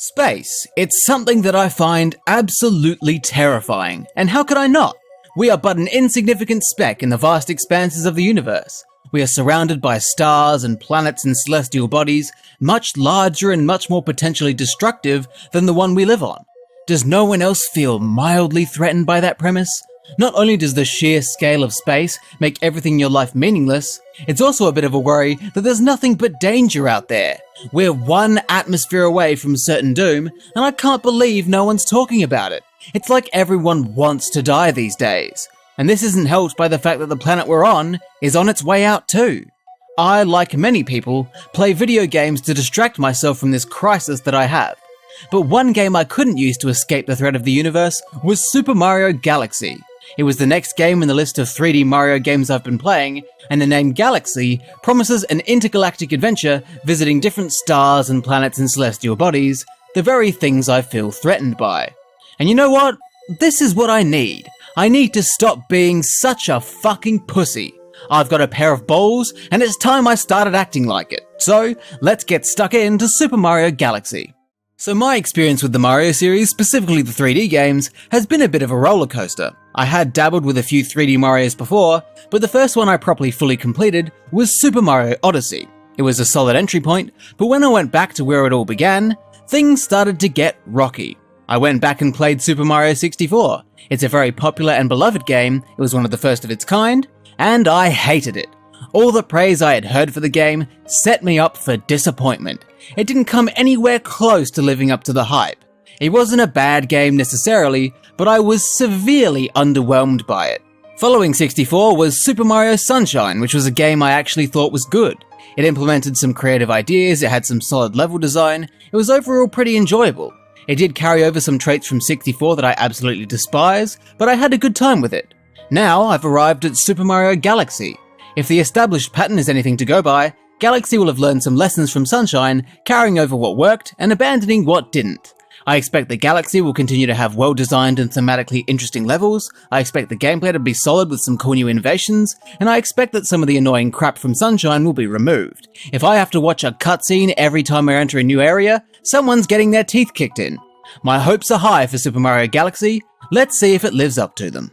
Space. It's something that I find absolutely terrifying. And how could I not? We are but an insignificant speck in the vast expanses of the universe. We are surrounded by stars and planets and celestial bodies, much larger and much more potentially destructive than the one we live on. Does no one else feel mildly threatened by that premise? Not only does the sheer scale of space make everything in your life meaningless, it's also a bit of a worry that there's nothing but danger out there. We're one atmosphere away from certain doom, and I can't believe no one's talking about it. It's like everyone wants to die these days. And this isn't helped by the fact that the planet we're on is on its way out too. I, like many people, play video games to distract myself from this crisis that I have. But one game I couldn't use to escape the threat of the universe was Super Mario Galaxy. It was the next game in the list of 3D Mario games I've been playing, and the name Galaxy promises an intergalactic adventure visiting different stars and planets and celestial bodies, the very things I feel threatened by. And you know what? This is what I need. I need to stop being such a fucking pussy. I've got a pair of balls, and it's time I started acting like it. So, let's get stuck into Super Mario Galaxy. So my experience with the Mario series, specifically the 3D games, has been a bit of a roller coaster. I had dabbled with a few 3D Marios before, but the first one I properly fully completed was Super Mario Odyssey. It was a solid entry point, but when I went back to where it all began, things started to get rocky. I went back and played Super Mario 64. It's a very popular and beloved game, it was one of the first of its kind, and I hated it. All the praise I had heard for the game set me up for disappointment. It didn't come anywhere close to living up to the hype. It wasn't a bad game necessarily, but I was severely underwhelmed by it. Following 64 was Super Mario Sunshine, which was a game I actually thought was good. It implemented some creative ideas, it had some solid level design, it was overall pretty enjoyable. It did carry over some traits from 64 that I absolutely despise, but I had a good time with it. Now I've arrived at Super Mario Galaxy. If the established pattern is anything to go by, Galaxy will have learned some lessons from Sunshine, carrying over what worked and abandoning what didn't. I expect that Galaxy will continue to have well-designed and thematically interesting levels, I expect the gameplay to be solid with some cool new innovations, and I expect that some of the annoying crap from Sunshine will be removed. If I have to watch a cutscene every time I enter a new area, someone's getting their teeth kicked in. My hopes are high for Super Mario Galaxy, let's see if it lives up to them.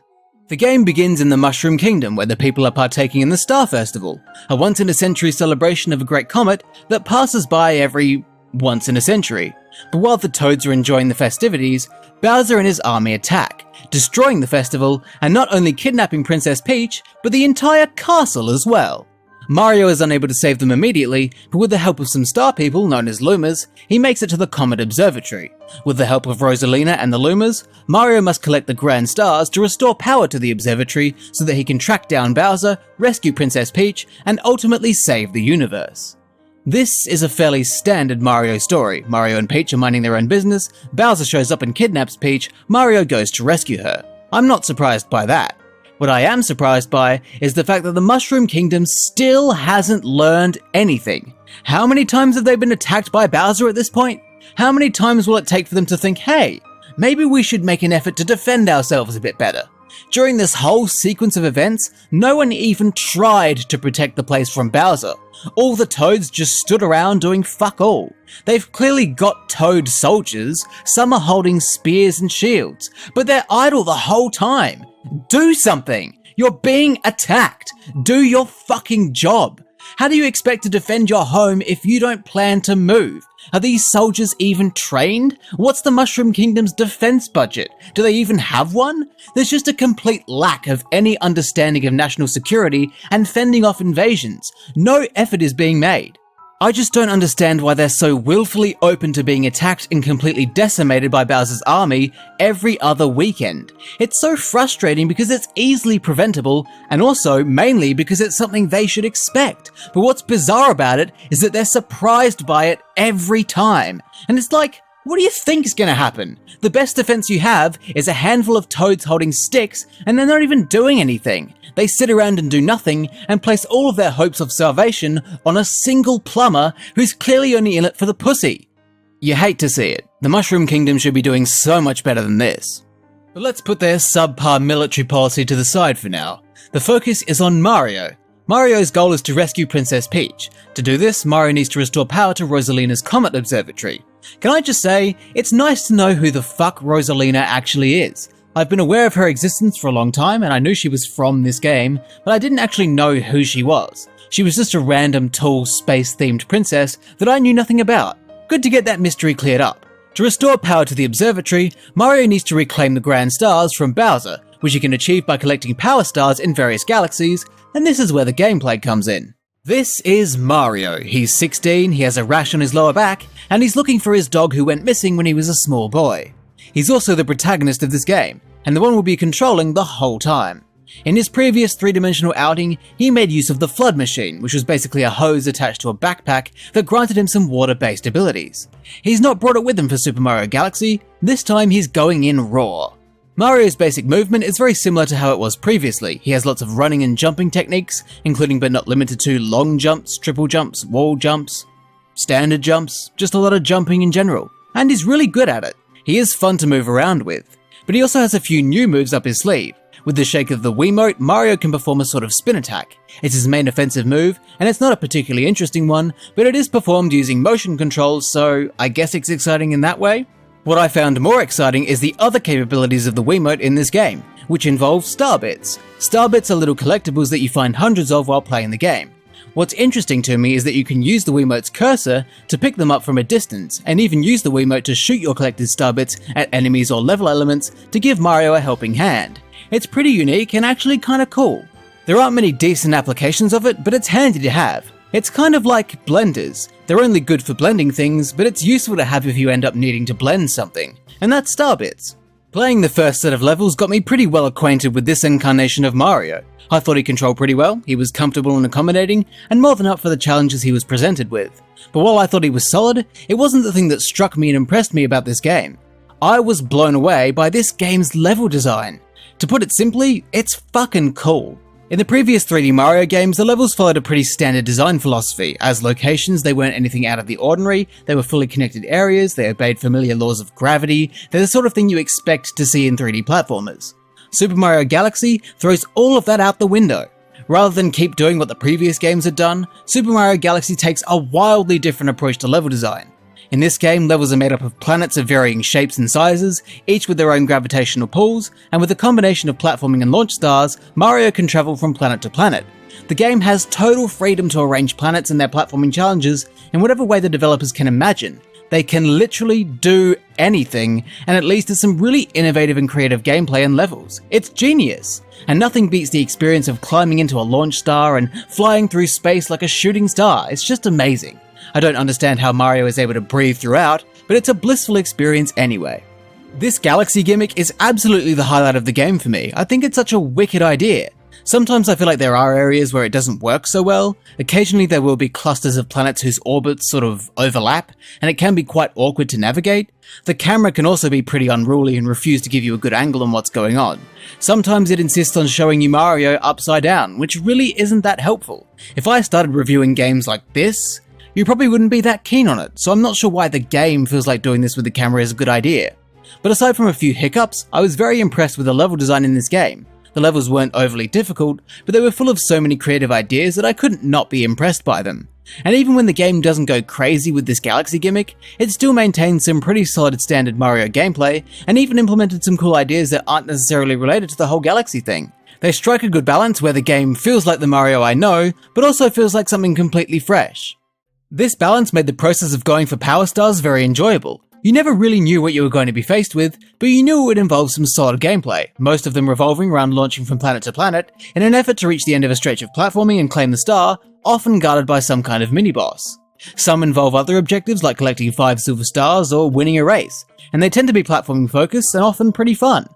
The game begins in the Mushroom Kingdom, where the people are partaking in the Star Festival, a once-in-a-century celebration of a great comet that passes by every once in a century. But while the Toads are enjoying the festivities, Bowser and his army attack, destroying the festival and not only kidnapping Princess Peach, but the entire castle as well. Mario is unable to save them immediately, but with the help of some star people known as Lumas, he makes it to the Comet Observatory. With the help of Rosalina and the Lumas, Mario must collect the Grand Stars to restore power to the observatory so that he can track down Bowser, rescue Princess Peach, and ultimately save the universe. This is a fairly standard Mario story. Mario and Peach are minding their own business, Bowser shows up and kidnaps Peach, Mario goes to rescue her. I'm not surprised by that. What I am surprised by is the fact that the Mushroom Kingdom still hasn't learned anything. How many times have they been attacked by Bowser at this point? How many times will it take for them to think, hey, maybe we should make an effort to defend ourselves a bit better? During this whole sequence of events, no one even tried to protect the place from Bowser. All the Toads just stood around doing fuck all. They've clearly got Toad soldiers, some are holding spears and shields, but they're idle the whole time. Do something! You're being attacked! Do your fucking job! How do you expect to defend your home if you don't plan to move? Are these soldiers even trained? What's the Mushroom Kingdom's defense budget? Do they even have one? There's just a complete lack of any understanding of national security and fending off invasions. No effort is being made. I just don't understand why they're so willfully open to being attacked and completely decimated by Bowser's army every other weekend. It's so frustrating because it's easily preventable, and also mainly because it's something they should expect. But what's bizarre about it is that they're surprised by it every time. And it's like, what do you think is going to happen? The best defense you have is a handful of Toads holding sticks, and they're not even doing anything. They sit around and do nothing, and place all of their hopes of salvation on a single plumber who's clearly only in it for the pussy. You hate to see it. The Mushroom Kingdom should be doing so much better than this. But let's put their subpar military policy to the side for now. The focus is on Mario. Mario's goal is to rescue Princess Peach. To do this, Mario needs to restore power to Rosalina's Comet Observatory. Can I just say, it's nice to know who the fuck Rosalina actually is. I've been aware of her existence for a long time, and I knew she was from this game, but I didn't actually know who she was. She was just a random, tall, space-themed princess that I knew nothing about. Good to get that mystery cleared up. To restore power to the observatory, Mario needs to reclaim the Grand Stars from Bowser, which he can achieve by collecting power stars in various galaxies, and this is where the gameplay comes in. This is Mario. He's 16, he has a rash on his lower back, and he's looking for his dog who went missing when he was a small boy. He's also the protagonist of this game, and the one we'll be controlling the whole time. In his previous three-dimensional outing, he made use of the Flood Machine, which was basically a hose attached to a backpack that granted him some water-based abilities. He's not brought it with him for Super Mario Galaxy, this time he's going in raw. Mario's basic movement is very similar to how it was previously. He has lots of running and jumping techniques, including but not limited to long jumps, triple jumps, wall jumps, standard jumps, just a lot of jumping in general. And he's really good at it. He is fun to move around with. But he also has a few new moves up his sleeve. With the shake of the Wiimote, Mario can perform a sort of spin attack. It's his main offensive move, and it's not a particularly interesting one, but it is performed using motion controls, so I guess it's exciting in that way. What I found more exciting is the other capabilities of the Wiimote in this game, which involve Starbits. Starbits are little collectibles that you find hundreds of while playing the game. What's interesting to me is that you can use the Wiimote's cursor to pick them up from a distance, and even use the Wiimote to shoot your collected Starbits at enemies or level elements to give Mario a helping hand. It's pretty unique and actually kinda cool. There aren't many decent applications of it, but it's handy to have. It's kind of like blenders. They're only good for blending things, but it's useful to have if you end up needing to blend something, and that's Starbits. Playing the first set of levels got me pretty well acquainted with this incarnation of Mario. I thought he controlled pretty well, he was comfortable and accommodating, and more than up for the challenges he was presented with. But while I thought he was solid, it wasn't the thing that struck me and impressed me about this game. I was blown away by this game's level design. To put it simply, it's fucking cool. In the previous 3D Mario games, the levels followed a pretty standard design philosophy. As locations, they weren't anything out of the ordinary, they were fully connected areas, they obeyed familiar laws of gravity, they're the sort of thing you expect to see in 3D platformers. Super Mario Galaxy throws all of that out the window. Rather than keep doing what the previous games had done, Super Mario Galaxy takes a wildly different approach to level design. In this game, levels are made up of planets of varying shapes and sizes, each with their own gravitational pulls, and with a combination of platforming and launch stars, Mario can travel from planet to planet. The game has total freedom to arrange planets and their platforming challenges in whatever way the developers can imagine. They can literally do anything, and it leads to some really innovative and creative gameplay and levels. It's genius! And nothing beats the experience of climbing into a launch star and flying through space like a shooting star. It's just amazing. I don't understand how Mario is able to breathe throughout, but it's a blissful experience anyway. This galaxy gimmick is absolutely the highlight of the game for me. I think it's such a wicked idea. Sometimes I feel like there are areas where it doesn't work so well. Occasionally there will be clusters of planets whose orbits sort of overlap, and it can be quite awkward to navigate. The camera can also be pretty unruly and refuse to give you a good angle on what's going on. Sometimes it insists on showing you Mario upside down, which really isn't that helpful. If I started reviewing games like this, you probably wouldn't be that keen on it, so I'm not sure why the game feels like doing this with the camera is a good idea. But aside from a few hiccups, I was very impressed with the level design in this game. The levels weren't overly difficult, but they were full of so many creative ideas that I couldn't not be impressed by them. And even when the game doesn't go crazy with this galaxy gimmick, it still maintains some pretty solid standard Mario gameplay, and even implemented some cool ideas that aren't necessarily related to the whole galaxy thing. They strike a good balance where the game feels like the Mario I know, but also feels like something completely fresh. This balance made the process of going for Power Stars very enjoyable. You never really knew what you were going to be faced with, but you knew it would involve some solid gameplay, most of them revolving around launching from planet to planet in an effort to reach the end of a stretch of platforming and claim the star, often guarded by some kind of mini-boss. Some involve other objectives like collecting 5 silver stars or winning a race, and they tend to be platforming focused and often pretty fun.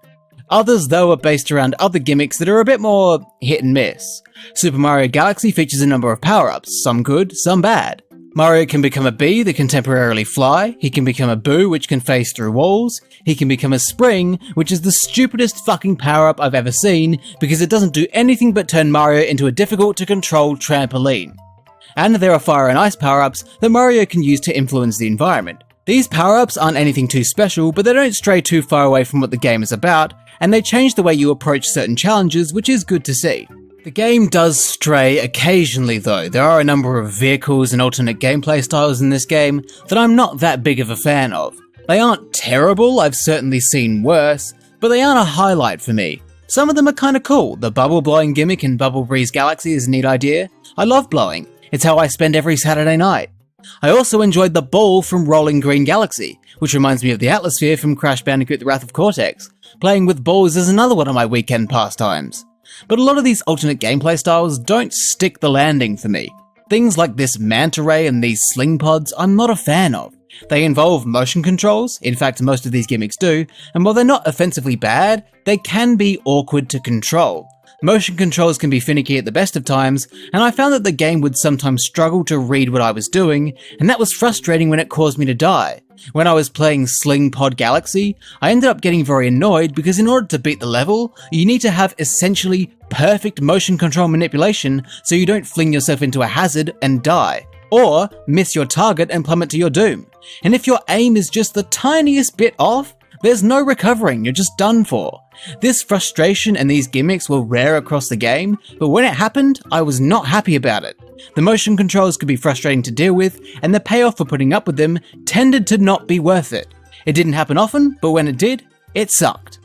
Others, though, are based around other gimmicks that are a bit more hit and miss. Super Mario Galaxy features a number of power-ups, some good, some bad. Mario can become a bee that can temporarily fly, he can become a boo which can phase through walls, he can become a spring, which is the stupidest fucking power-up I've ever seen because it doesn't do anything but turn Mario into a difficult to control trampoline. And there are fire and ice power-ups that Mario can use to influence the environment. These power-ups aren't anything too special, but they don't stray too far away from what the game is about, and they change the way you approach certain challenges, which is good to see. The game does stray occasionally though. There are a number of vehicles and alternate gameplay styles in this game that I'm not that big of a fan of. They aren't terrible, I've certainly seen worse, but they aren't a highlight for me. Some of them are kinda cool. The bubble blowing gimmick in Bubble Breeze Galaxy is a neat idea. I love blowing. It's how I spend every Saturday night. I also enjoyed the ball from Rolling Green Galaxy, which reminds me of the Atmosphere from Crash Bandicoot The Wrath of Cortex. Playing with balls is another one of my weekend pastimes. But a lot of these alternate gameplay styles don't stick the landing for me. Things like this manta ray and these sling pods I'm not a fan of. They involve motion controls, in fact most of these gimmicks do, and while they're not offensively bad, they can be awkward to control. Motion controls can be finicky at the best of times, and I found that the game would sometimes struggle to read what I was doing, and that was frustrating when it caused me to die. When I was playing Sling Pod Galaxy, I ended up getting very annoyed because in order to beat the level, you need to have essentially perfect motion control manipulation so you don't fling yourself into a hazard and die, or miss your target and plummet to your doom. And if your aim is just the tiniest bit off, there's no recovering, you're just done for. This frustration and these gimmicks were rare across the game, but when it happened, I was not happy about it. The motion controls could be frustrating to deal with, and the payoff for putting up with them tended to not be worth it. It didn't happen often, but when it did, it sucked.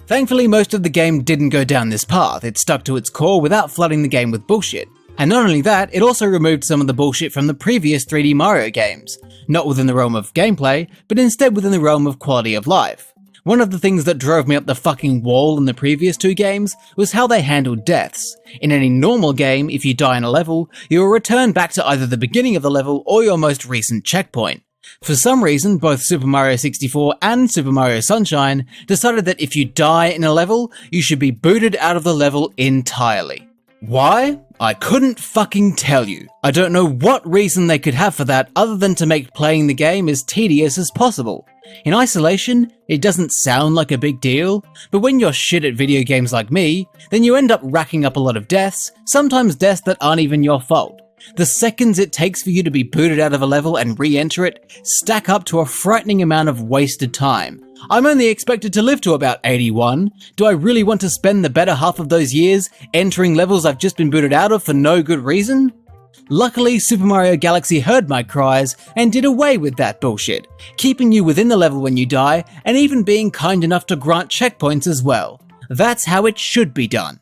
Thankfully, most of the game didn't go down this path. It stuck to its core without flooding the game with bullshit. And not only that, it also removed some of the bullshit from the previous 3D Mario games. Not within the realm of gameplay, but instead within the realm of quality of life. One of the things that drove me up the fucking wall in the previous two games was how they handled deaths. In any normal game, if you die in a level, you will return back to either the beginning of the level or your most recent checkpoint. For some reason, both Super Mario 64 and Super Mario Sunshine decided that if you die in a level, you should be booted out of the level entirely. Why? I couldn't fucking tell you. I don't know what reason they could have for that other than to make playing the game as tedious as possible. In isolation, it doesn't sound like a big deal, but when you're shit at video games like me, then you end up racking up a lot of deaths, sometimes deaths that aren't even your fault. The seconds it takes for you to be booted out of a level and re-enter it stack up to a frightening amount of wasted time. I'm only expected to live to about 81. Do I really want to spend the better half of those years entering levels I've just been booted out of for no good reason? Luckily, Super Mario Galaxy heard my cries and did away with that bullshit, keeping you within the level when you die and even being kind enough to grant checkpoints as well. That's how it should be done.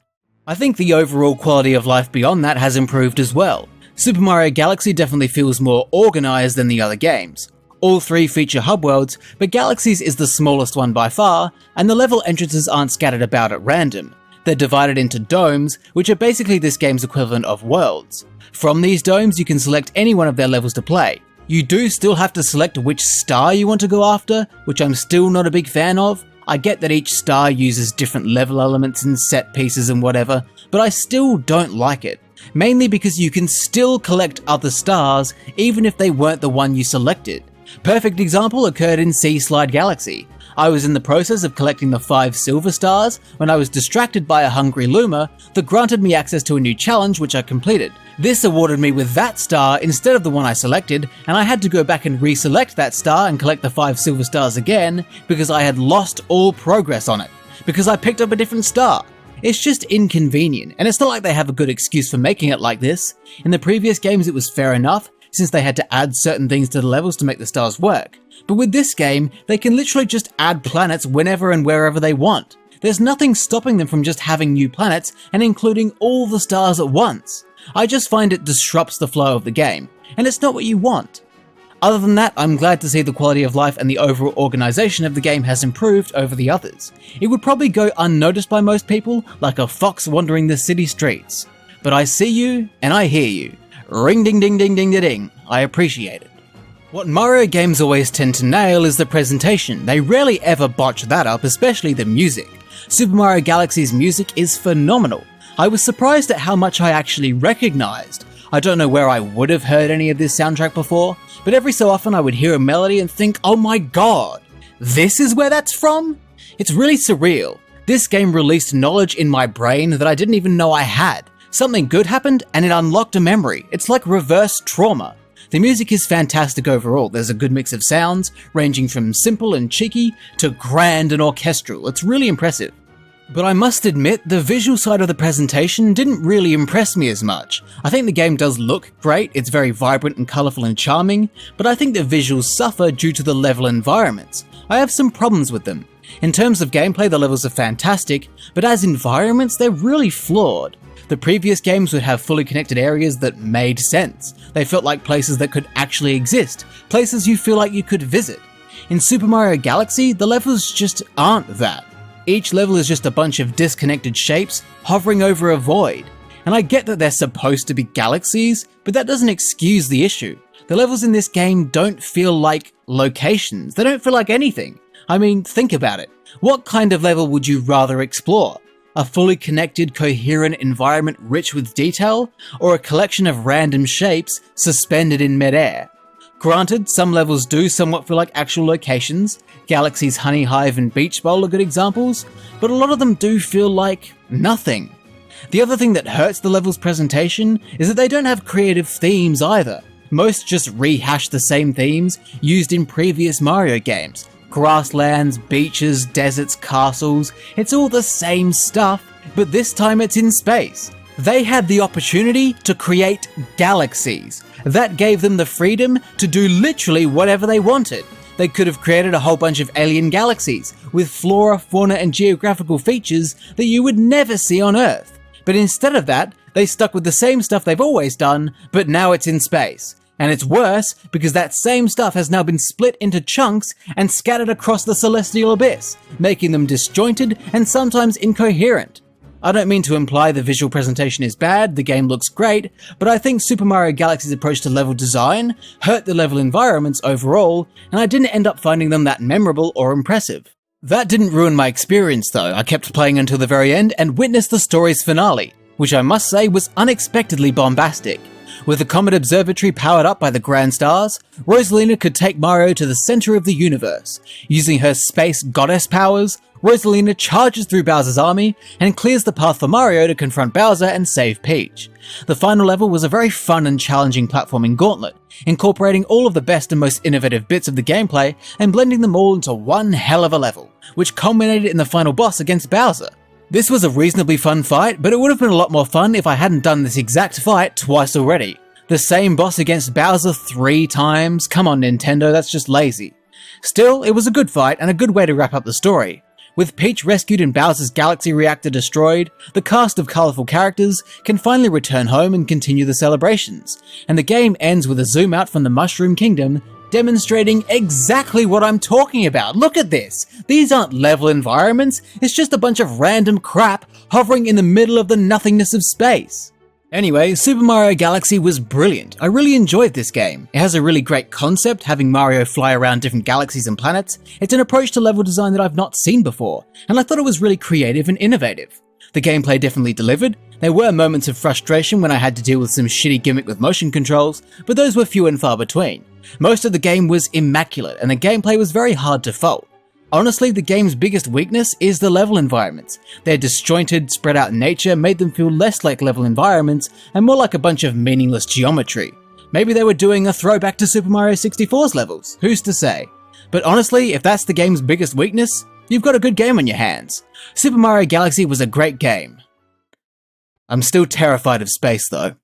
I think the overall quality of life beyond that has improved as well. Super Mario Galaxy definitely feels more organized than the other games. All three feature hub worlds, but Galaxy's is the smallest one by far, and the level entrances aren't scattered about at random. They're divided into domes, which are basically this game's equivalent of worlds. From these domes, you can select any one of their levels to play. You do still have to select which star you want to go after, which I'm still not a big fan of. I get that each star uses different level elements and set pieces and whatever, but I still don't like it. Mainly because you can still collect other stars, even if they weren't the one you selected. Perfect example occurred in Sea Slide Galaxy. I was in the process of collecting the 5 silver stars when I was distracted by a hungry Luma that granted me access to a new challenge which I completed. This awarded me with that star instead of the one I selected, and I had to go back and reselect that star and collect the 5 silver stars again because I had lost all progress on it, because I picked up a different star. It's just inconvenient, and it's not like they have a good excuse for making it like this. In the previous games it was fair enough, since they had to add certain things to the levels to make the stars work. But with this game, they can literally just add planets whenever and wherever they want. There's nothing stopping them from just having new planets and including all the stars at once. I just find it disrupts the flow of the game, and it's not what you want. Other than that, I'm glad to see the quality of life and the overall organization of the game has improved over the others. It would probably go unnoticed by most people, like a fox wandering the city streets. But I see you, and I hear you. Ring ding ding ding ding ding ding. I appreciate it. What Mario games always tend to nail is the presentation. They rarely ever botch that up, especially the music. Super Mario Galaxy's music is phenomenal. I was surprised at how much I actually recognized. I don't know where I would have heard any of this soundtrack before, but every so often I would hear a melody and think, oh my god, this is where that's from? It's really surreal. This game released knowledge in my brain that I didn't even know I had. Something good happened and it unlocked a memory. It's like reverse trauma. The music is fantastic overall. There's a good mix of sounds, ranging from simple and cheeky to grand and orchestral. It's really impressive. But I must admit, the visual side of the presentation didn't really impress me as much. I think the game does look great, it's very vibrant and colourful and charming, but I think the visuals suffer due to the level environments. I have some problems with them. In terms of gameplay, the levels are fantastic, but as environments, they're really flawed. The previous games would have fully connected areas that made sense. They felt like places that could actually exist, places you feel like you could visit. In Super Mario Galaxy, the levels just aren't that. Each level is just a bunch of disconnected shapes hovering over a void. And I get that they're supposed to be galaxies, but that doesn't excuse the issue. The levels in this game don't feel like locations, they don't feel like anything. I mean, think about it. What kind of level would you rather explore? A fully connected, coherent environment rich with detail, or a collection of random shapes suspended in midair? Granted, some levels do somewhat feel like actual locations. Galaxy's Honey Hive and Beach Bowl are good examples, but a lot of them do feel like nothing. The other thing that hurts the level's presentation is that they don't have creative themes either. Most just rehash the same themes used in previous Mario games. Grasslands, beaches, deserts, castles, it's all the same stuff, but this time it's in space. They had the opportunity to create galaxies. That gave them the freedom to do literally whatever they wanted. They could have created a whole bunch of alien galaxies with flora, fauna, and geographical features that you would never see on Earth. But instead of that, they stuck with the same stuff they've always done, but now it's in space. And it's worse because that same stuff has now been split into chunks and scattered across the celestial abyss, making them disjointed and sometimes incoherent. I don't mean to imply the visual presentation is bad, the game looks great, but I think Super Mario Galaxy's approach to level design hurt the level environments overall, and I didn't end up finding them that memorable or impressive. That didn't ruin my experience though. I kept playing until the very end and witnessed the story's finale, which I must say was unexpectedly bombastic. With the Comet Observatory powered up by the Grand Stars, Rosalina could take Mario to the center of the universe. Using her space goddess powers, Rosalina charges through Bowser's army and clears the path for Mario to confront Bowser and save Peach. The final level was a very fun and challenging platforming gauntlet, incorporating all of the best and most innovative bits of the gameplay and blending them all into one hell of a level, which culminated in the final boss against Bowser. This was a reasonably fun fight, but it would have been a lot more fun if I hadn't done this exact fight twice already. The same boss against Bowser 3 times? Come on Nintendo, that's just lazy. Still, it was a good fight and a good way to wrap up the story. With Peach rescued and Bowser's Galaxy Reactor destroyed, the cast of colourful characters can finally return home and continue the celebrations, and the game ends with a zoom out from the Mushroom Kingdom, demonstrating exactly what I'm talking about. Look at this! These aren't level environments, it's just a bunch of random crap hovering in the middle of the nothingness of space. Anyway, Super Mario Galaxy was brilliant. I really enjoyed this game. It has a really great concept, having Mario fly around different galaxies and planets. It's an approach to level design that I've not seen before, and I thought it was really creative and innovative. The gameplay definitely delivered. There were moments of frustration when I had to deal with some shitty gimmick with motion controls, but those were few and far between. Most of the game was immaculate, and the gameplay was very hard to fault. Honestly, the game's biggest weakness is the level environments. Their disjointed, spread out nature made them feel less like level environments and more like a bunch of meaningless geometry. Maybe they were doing a throwback to Super Mario 64's levels, who's to say? But honestly, if that's the game's biggest weakness, you've got a good game on your hands. Super Mario Galaxy was a great game. I'm still terrified of space though.